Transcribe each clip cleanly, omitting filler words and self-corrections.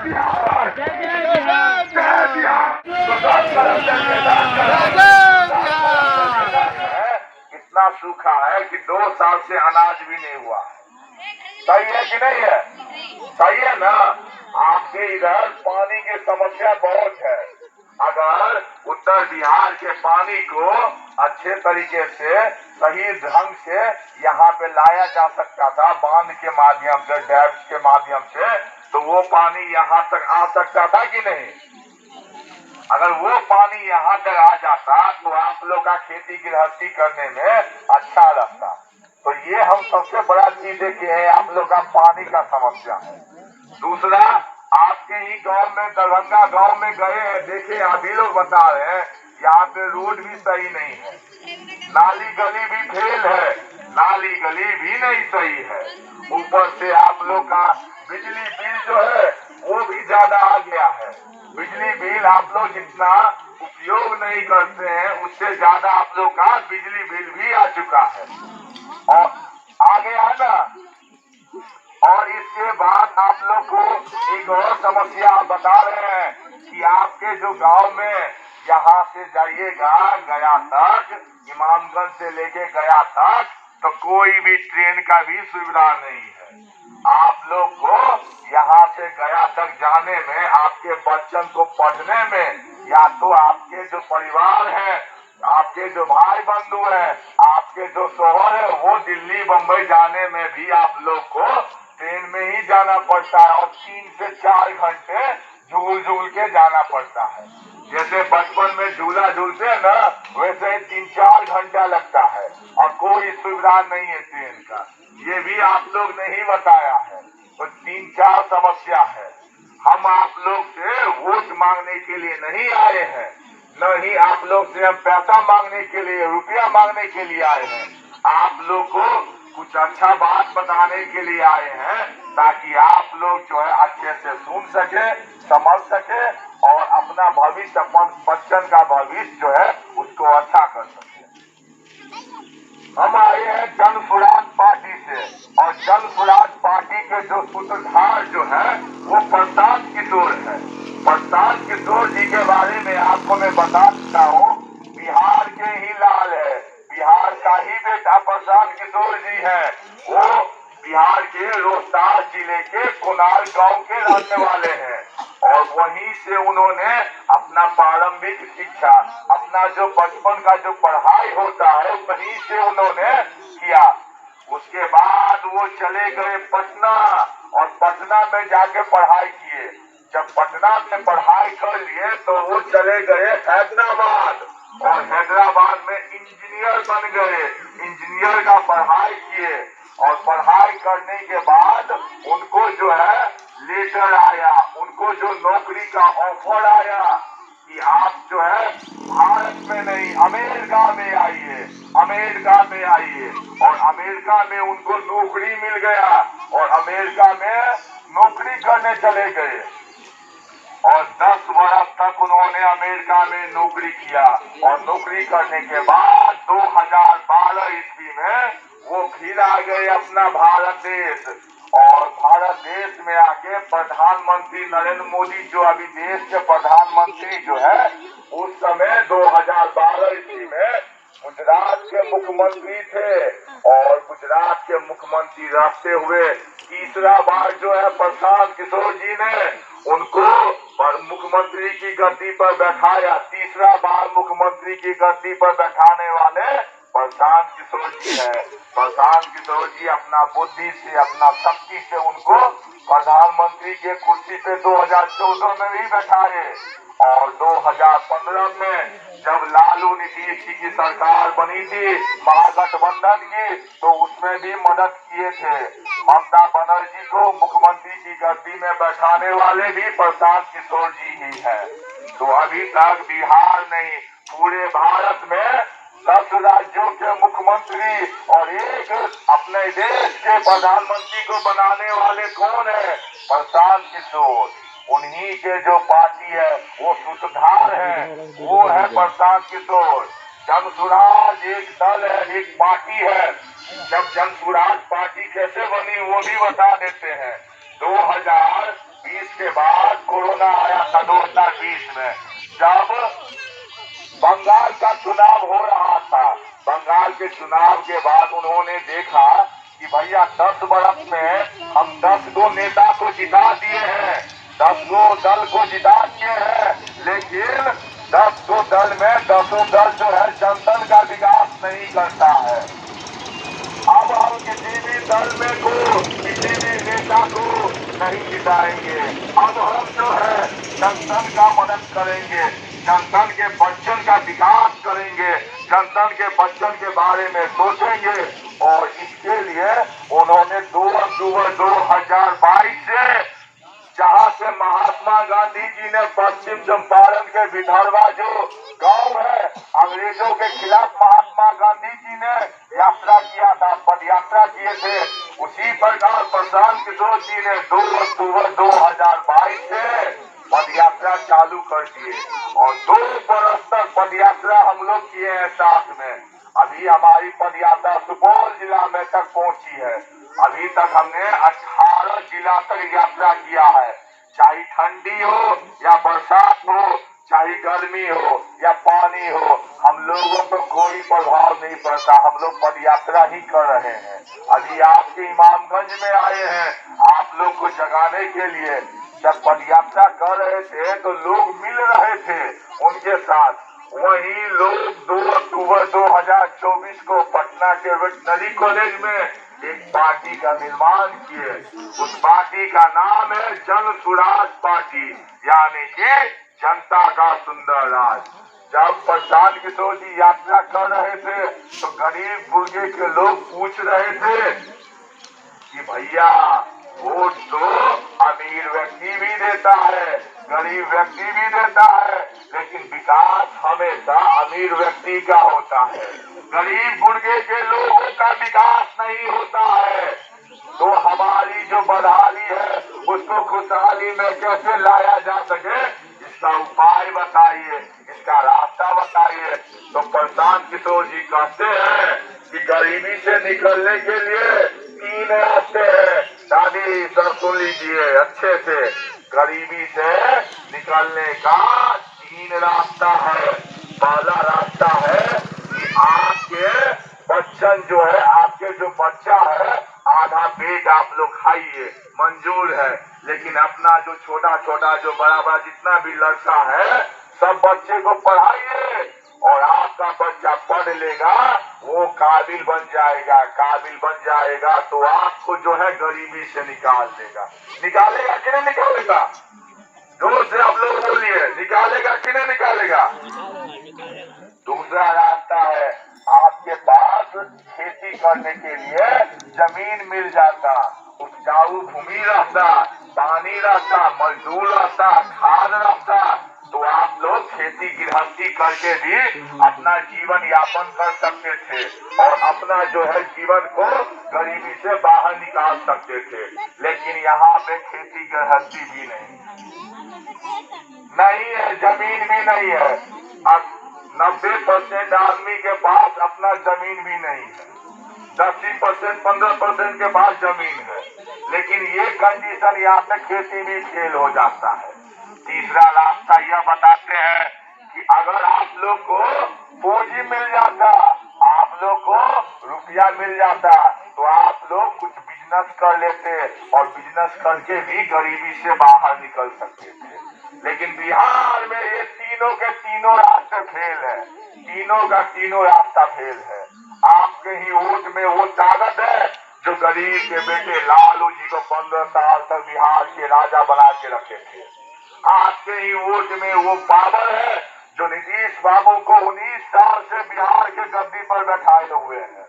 बिहार, जय जय बिहार, जय बिहार। तो सब तरफ से निवेदन है, इतना सूखा है कि 2 साल से अनाज भी नहीं हुआ है। सही है कि नहीं है? सही है ना? आपके इधर पानी की समस्या बहुत है। अगर उत्तर बिहार के पानी को अच्छे तरीके से सही ढंग से यहाँ पे लाया जा सकता था, बांध के माध्यम से, डैम के माध्यम से, तो वो पानी यहाँ तक आ सकता था कि नहीं? अगर वो पानी यहाँ तक आ जाता तो आप लोग का खेती गृहस्थी करने में अच्छा रहता। तो ये हम सबसे बड़ा चीज देखे हैं, आप लोग का पानी का समस्या है। दूसरा, आपके ही गांव में, दरभंगा गांव में गए हैं, देखे, अभी लोग बता रहे हैं यहाँ पे रोड भी सही नहीं है, नाली गली भी फेल है, नाली गली भी नहीं सही है। ऊपर से आप लोग का बिजली बिल जो है वो भी ज्यादा आ गया है। बिजली बिल आप लोग जितना उपयोग नहीं करते हैं उससे ज्यादा आप लोग का बिजली बिल भी आ चुका है और आ गया है ना। और इसके बाद आप लोग को एक और समस्या बता रहे हैं कि आपके जो गांव में यहाँ से जाइएगा गया तक, इमामगंज से लेके गया तक, तो कोई भी ट्रेन का भी सुविधा नहीं है। आप लोग को यहाँ से गया तक जाने में, आपके बच्चन को पढ़ने में, या तो आपके जो परिवार है, आपके जो भाई बंधु हैं, आपके जो शोहर है, वो दिल्ली बम्बई जाने में भी आप लोग को ट्रेन में ही जाना पड़ता है और 3 से 4 घंटे झूल झूल के जाना पड़ता है। जैसे बचपन में झूला झूलते हैं ना, वैसे 3-4 घंटा लगता है और कोई सुविधा नहीं है ट्रेन का। ये भी आप लोग नहीं बताया है। तो 3-4 समस्या है। हम आप लोग से वोट मांगने के लिए नहीं आए हैं, न ही आप लोग से हम पैसा मांगने के लिए, रुपया मांगने के लिए आए हैं। आप लोग को कुछ अच्छा बात बताने के लिए आए हैं ताकि आप लोग जो है अच्छे से सुन सके, समझ सके और अपना भविष्य, अपन बच्चन का भविष्य जो है उसको अच्छा कर सके। हम आए हैं जन स्वराज पार्टी से और जन स्वराज पार्टी के जो सूत्रधार जो है वो प्रशांत किशोर है। प्रशांत किशोर जी के बारे में आपको मैं बता देता हूँ, बिहार के ही लाल है, बिहार का ही बेटा प्रशांत किशोर जी है। वो बिहार के रोहतास जिले के कोनार गांव के रहने वाले हैं और वहीं से उन्होंने अपना प्रारंभिक शिक्षा, अपना जो बचपन का जो पढ़ाई होता है वहीं से उन्होंने किया। उसके बाद वो चले गए पटना और पटना में जाके पढ़ाई किए। जब पटना में पढ़ाई कर लिए तो वो चले गए हैदराबाद और हैदराबाद में इंजीनियर बन गए, इंजीनियर का पढ़ाई किए और पढ़ाई करने के बाद उनको जो है लेटर आया, उनको जो नौकरी का ऑफर आया कि आप जो है भारत में नहीं अमेरिका में आइए, अमेरिका में आइए। और अमेरिका में उनको नौकरी मिल गया और अमेरिका में नौकरी करने चले गए और 10 वर्ष तक उन्होंने अमेरिका में नौकरी किया और नौकरी करने के बाद 2012 ईस्वी में वो फिर आ गए अपना भारत देश और भारत देश में आके प्रधानमंत्री नरेंद्र मोदी जो अभी देश के प्रधानमंत्री जो है, उस समय 2012 ईस्वी में गुजरात के मुख्यमंत्री थे और गुजरात के मुख्यमंत्री रहते हुए तीसरा बार जो है प्रशांत किशोर जी ने उनको मुख्यमंत्री की गद्दी पर बैठाया। तीसरा बार मुख्यमंत्री की गद्दी पर बैठाने वाले प्रशांत किशोर जी है। प्रशांत किशोर जी अपना बुद्धि से, अपना शक्ति से उनको प्रधानमंत्री के कुर्सी पे 2014 में भी बैठाए और 2015 में जब लालू नीतीश जी की सरकार बनी थी महागठबंधन की, तो उसमें भी मदद किए थे। ममता बनर्जी को मुख्यमंत्री की गद्दी में बैठाने वाले भी प्रशांत किशोर जी ही है। तो अभी तक बिहार नहीं, पूरे भारत में 10 राज्यों के मुख्यमंत्री और एक अपने देश के प्रधानमंत्री को बनाने वाले कौन है? प्रशांत किशोर। उन्हीं के जो पार्टी है वो सूत्रधार है, वो है प्रशांत किशोर। जन स्वराज एक दल है, एक पार्टी है। जब जन स्वराज पार्टी कैसे बनी वो भी बता देते हैं। 20 के बाद कोरोना आया था 2020 में, जब बंगाल का चुनाव हो रहा था। बंगाल के चुनाव के बाद उन्होंने देखा कि भैया 10 वर्ष में हम 10 गो नेता को जिता दिए हैं, 10 गो दल को जिता दिए हैं, लेकिन 10 गो दल में 10 दल जो है जनता का विकास नहीं करता है। अब हम किसी भी दल में को, किसी भी नेता को नहीं जिताएंगे। अब हम जो है जनता का मदद करेंगे, जनता के बच्चों का विकास करेंगे, जनता के बच्चों के बारे में सोचेंगे। और इसके लिए उन्होंने 2 अक्टूबर 2022 से, जहाँ से महात्मा गांधी जी ने पश्चिम चंपारण के विदर्भा जो गांव है, अंग्रेजों के खिलाफ महात्मा गांधी जी ने यात्रा किया था, पद यात्रा किए थे, उसी प्रकार प्रशांत किशोर जी ने 2 अक्टूबर 2022 से पद यात्रा चालू कर दिए और 2 बरस तक पद यात्रा हम लोग किए हैं साथ में। अभी हमारी पद यात्रा सुपौल जिला में तक पहुंची है। अभी तक हमने 18 जिला तक यात्रा किया है। चाहे ठंडी हो या बरसात हो, चाहे गर्मी हो या पानी हो, हम लोगों को कोई प्रभाव नहीं पड़ता। हम लोग पद यात्रा ही कर रहे हैं। अभी आपके इमामगंज में आए हैं आप लोग को जगाने के लिए। जब पद यात्रा कर रहे थे तो लोग मिल रहे थे उनके साथ। वही लोग 2 अक्टूबर 2024 को पटना के वेटनरी कॉलेज में एक पार्टी का निर्माण किए। उस पार्टी का नाम है जन स्वराज पार्टी, यानी कि जनता का सुंदर राज। जब प्रशांत किशोर जी यात्रा कर रहे थे तो गरीब गुर्गे के लोग पूछ रहे थे कि भैया वोट तो अमीर व्यक्ति भी देता है, गरीब व्यक्ति भी देता है, लेकिन विकास हमेशा अमीर व्यक्ति का होता है, गरीब गुर्गे के लोगों का विकास नहीं होता है। तो हमारी जो बदहाली है उसको खुशहाली में कैसे लाया जा सके, इसका उपाय बताइए, इसका रास्ता बताइए। तो प्रशांत किशोर जी कहते हैं कि गरीबी से निकलने के लिए 3 रास्ते हैं। दादी सर सुन लीजिए अच्छे से, गरीबी से निकलने का 3 रास्ता है। पहला रास्ता है कि आपके बच्चन जो है, आपके जो बच्चा है, आधा पेट आप लोग खाइए, मंजूर है, लेकिन अपना जो छोटा छोटा जो बड़ा बड़ा जितना भी लड़का है सब बच्चे को पढ़ाइए। और आपका बच्चा पढ़ लेगा, वो काबिल बन जाएगा, काबिल बन जाएगा तो आपको जो है गरीबी से निकाल देगा। निकालेगा कि नहीं निकालेगा? जोर से आप लोग बोलिए, निकालेगा कि नहीं निकालेगा? दूसरा रास्ता है, आपके पास खेती करने के लिए जमीन मिल जाता, उपजाऊ भूमि रहता, पानी रहता, मजदूर रहता, खाद रहता, तो आप लोग खेती गृहस्थी करके भी अपना जीवन यापन कर सकते थे और अपना जो है जीवन को गरीबी से बाहर निकाल सकते थे। लेकिन यहाँ पे खेती गृहस्थी भी नहीं है, जमीन भी नहीं है। अब 90% आदमी के पास अपना जमीन भी नहीं है, 10% 15% के पास जमीन है, लेकिन ये कंडीशन यहाँ पे खेती भी फेल हो जाता है। तीसरा रास्ता यह बताते हैं कि अगर आप लोग को पूंजी मिल जाता, आप लोग को रुपया मिल जाता, तो आप लोग कुछ बिजनेस कर लेते और बिजनेस करके भी गरीबी से बाहर निकल सकते थे। लेकिन बिहार में ये तीनों के तीनों रास्ते फेल है, तीनों का तीनों रास्ता फेल है। आपके ही वोट में वो ताकत है जो गरीब के बेटे लालू जी को 15 साल तक बिहार के राजा बना के रखे थे। आपके ही वोट में वो पावर है जो नीतीश बाबू को 19 साल से बिहार के गद्दी पर बैठाए हुए हैं।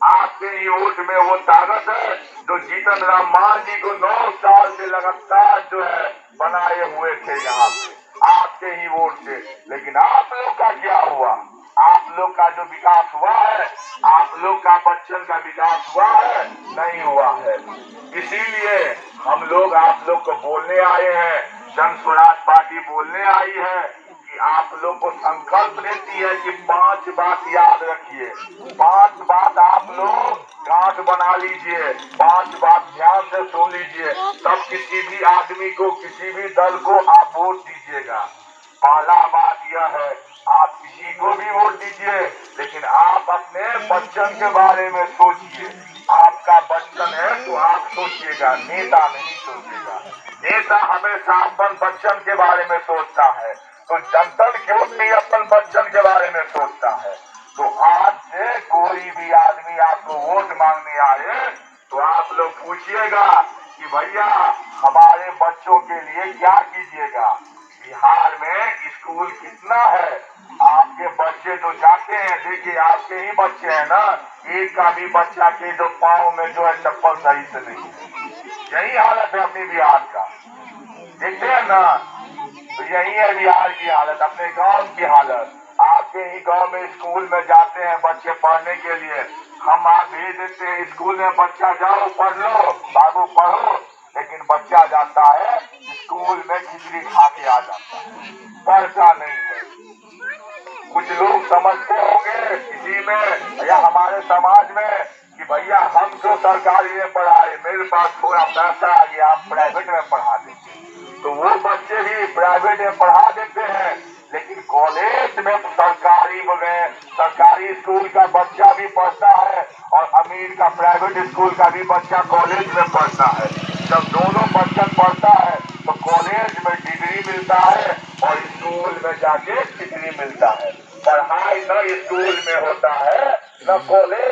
आपके ही वोट में वो ताकत है जो जीतन राम मांझी को 9 साल से लगातार जो है बनाए हुए थे यहाँ पे, आपके ही वोट से। लेकिन आप लोग का क्या हुआ? आप लोग का जो विकास हुआ है, आप लोग का बच्चन का विकास हुआ है? नहीं हुआ है। इसीलिए हम लोग आप लोग को बोलने आए हैं, जन स्वराज पार्टी बोलने आई है कि आप लोग को संकल्प देती है कि 5 बात याद रखिए, 5 बात आप लोग गांठ बना लीजिए, 5 बात ध्यान से सुन लीजिए, सबके किसी भी आदमी को, किसी भी दल को आप वोट दीजिएगा, पहला बात यह है आप किसी को भी वोट दीजिए, लेकिन आप अपने बच्चन के बारे में सोचिए। आपका बच्चन है तो आप सोचिएगा, नेता नहीं सोचेगा। नेता हमेशा अपन बच्चन के बारे में सोचता है, तो जनतन क्यों नहीं अपन बच्चन के बारे में सोचता है। तो आज से कोई भी आदमी आपको वोट मांगने आए तो आप लोग पूछिएगा कि भैया हमारे बच्चों के लिए क्या कीजिएगा। बिहार में स्कूल कितना है, आपके बच्चे जो जाते हैं, देखिए आपके ही बच्चे हैं ना, एक का भी बच्चा के जो पाँव में जो है चप्पल सही से नहीं है। यही हालत है अपनी बिहार का, देखते हैं ना, तो यही है बिहार की हालत, अपने गांव की हालत। आपके ही गांव में स्कूल में जाते हैं बच्चे पढ़ने के लिए, हम आप भेज देते हैं स्कूल में, बच्चा जाओ पढ़ लो, बाबू पढ़ो, लेकिन बच्चा जाता है स्कूल में खिचड़ी खा के आ जाता है, पढ़ता नहीं है। कुछ लोग समझते होंगे किसी में या हमारे समाज में कि भैया हम तो सरकारी में पढ़ाए, मेरे पास थोड़ा पैसा आ गया, आप प्राइवेट में पढ़ा देंगे, तो वो बच्चे भी प्राइवेट में पढ़ा देते हैं। लेकिन कॉलेज में सरकारी स्कूल का बच्चा भी पढ़ता है और अमीर का प्राइवेट स्कूल का भी बच्चा कॉलेज में पढ़ता है। जब दोनों बच्चा पढ़ता है तो कॉलेज में डिग्री मिलता है और स्कूल में जाके डिग्री मिलता है। पढ़ाई न स्कूल में होता है न कॉलेज